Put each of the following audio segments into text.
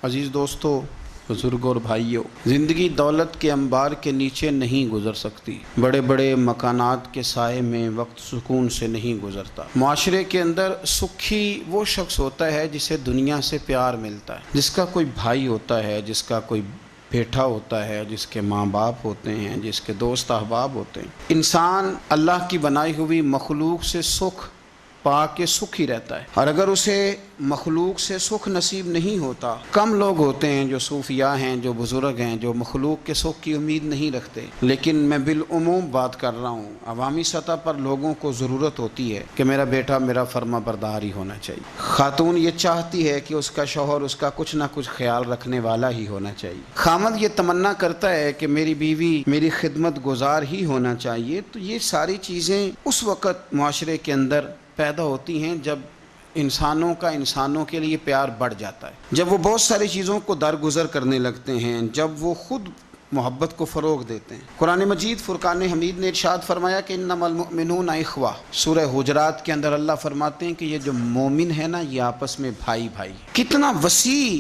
عزیز دوستو، بزرگوں اور بھائیوں، زندگی دولت کے انبار کے نیچے نہیں گزر سکتی۔ بڑے بڑے مکانات کے سائے میں وقت سکون سے نہیں گزرتا۔ معاشرے کے اندر سکھی وہ شخص ہوتا ہے جسے دنیا سے پیار ملتا ہے، جس کا کوئی بھائی ہوتا ہے، جس کا کوئی بیٹا ہوتا ہے، جس کے ماں باپ ہوتے ہیں، جس کے دوست احباب ہوتے ہیں۔ انسان اللہ کی بنائی ہوئی مخلوق سے سکھ پا کے سکھ ہی رہتا ہے، اور اگر اسے مخلوق سے سکھ نصیب نہیں ہوتا، کم لوگ ہوتے ہیں جو صوفیاء ہیں، جو بزرگ ہیں، جو مخلوق کے سکھ کی امید نہیں رکھتے۔ لیکن میں بالعموم بات کر رہا ہوں، عوامی سطح پر لوگوں کو ضرورت ہوتی ہے کہ میرا بیٹا میرا فرما بردار ہی ہونا چاہیے۔ خاتون یہ چاہتی ہے کہ اس کا شوہر اس کا کچھ نہ کچھ خیال رکھنے والا ہی ہونا چاہیے۔ خامد یہ تمنا کرتا ہے کہ میری بیوی میری خدمت گزار ہی ہونا چاہیے۔ تو یہ ساری چیزیں اس وقت معاشرے کے اندر پیدا ہوتی ہیں جب انسانوں کا انسانوں کے لیے پیار بڑھ جاتا ہے، جب وہ بہت ساری چیزوں کو درگزر کرنے لگتے ہیں، جب وہ خود محبت کو فروغ دیتے ہیں۔ قرآن مجید فرقان حمید نے ارشاد فرمایا کہ انما المؤمنون اخوہ۔ سورہ حجرات کے اندر اللہ فرماتے ہیں کہ یہ جو مومن ہے نا، یہ آپس میں بھائی بھائی۔ کتنا وسیع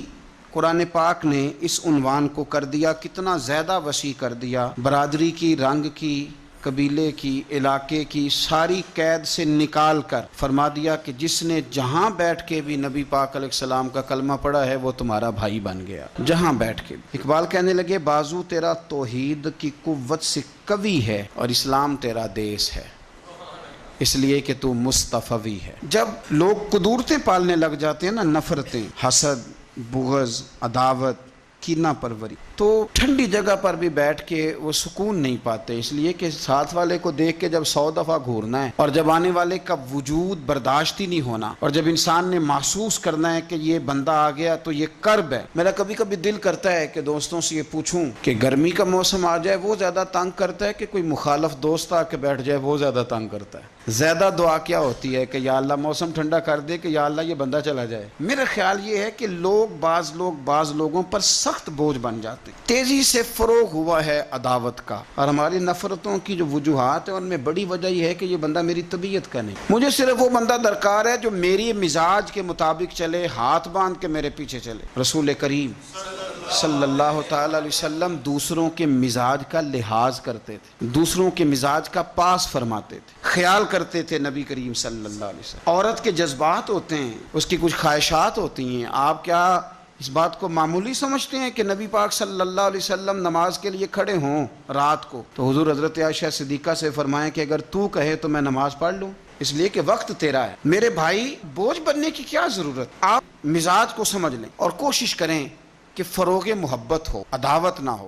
قرآن پاک نے اس عنوان کو کر دیا، کتنا زیادہ وسیع کر دیا۔ برادری کی، رنگ کی، قبیلے کی، علاقے کی ساری قید سے نکال کر فرما دیا کہ جس نے جہاں بیٹھ کے بھی نبی پاک علیہ السلام کا کلمہ پڑھا ہے وہ تمہارا بھائی بن گیا، جہاں بیٹھ کے بھی۔ اقبال کہنے لگے بازو تیرا توحید کی قوت سے قوی ہے اور اسلام تیرا دیس ہے، اس لیے کہ تو مصطفی ہے۔ جب لوگ قدورتیں پالنے لگ جاتے ہیں نا، نفرتیں، حسد، بغض، عداوت، کینہ پروری، تو ٹھنڈی جگہ پر بھی بیٹھ کے وہ سکون نہیں پاتے، اس لیے کہ ساتھ والے کو دیکھ کے جب 100 دفعہ گھورنا ہے، اور جب آنے والے کا وجود برداشت ہی نہیں ہونا، اور جب انسان نے محسوس کرنا ہے کہ یہ بندہ آ گیا تو یہ کرب ہے۔ میرا کبھی کبھی دل کرتا ہے کہ دوستوں سے یہ پوچھوں کہ گرمی کا موسم آ جائے وہ زیادہ تنگ کرتا ہے کہ کوئی مخالف دوست آ کے بیٹھ جائے وہ زیادہ تنگ کرتا ہے؟ زیادہ دعا کیا ہوتی ہے کہ یا اللہ موسم ٹھنڈا کر دے، کہ یا اللہ یہ بندہ چلا جائے؟ میرا خیال یہ ہے کہ بعض لوگوں پر سخت بوجھ بن جاتے ہیں۔ تیزی سے فروغ ہوا ہے عداوت کا، اور ہماری نفرتوں کی جو وجوہات ہیں ان میں بڑی وجہ یہ ہے کہ یہ بندہ میری طبیعت کا نہیں۔ مجھے صرف وہ بندہ درکار ہے جو میری مزاج کے مطابق چلے، ہاتھ باندھ کے میرے پیچھے چلے۔ رسول کریم صلی اللہ تعالی علیہ وسلم دوسروں کے مزاج کا لحاظ کرتے تھے، دوسروں کے مزاج کا پاس فرماتے تھے، خیال کرتے تھے نبی کریم صلی اللہ علیہ وسلم۔ عورت کے جذبات ہوتے ہیں، اس کی کچھ خواہشات ہوتی ہیں۔ آپ کیا اس بات کو معمولی سمجھتے ہیں کہ نبی پاک صلی اللہ علیہ وسلم نماز کے لیے کھڑے ہوں رات کو تو حضور حضرت عائشہ صدیقہ سے فرمائیں کہ اگر تو کہے تو میں نماز پڑھ لوں، اس لیے کہ وقت تیرا ہے۔ میرے بھائی، بوجھ بننے کی کیا ضرورت؟ آپ مزاج کو سمجھ لیں اور کوشش کریں کہ فروغ محبت ہو، عداوت نہ ہو۔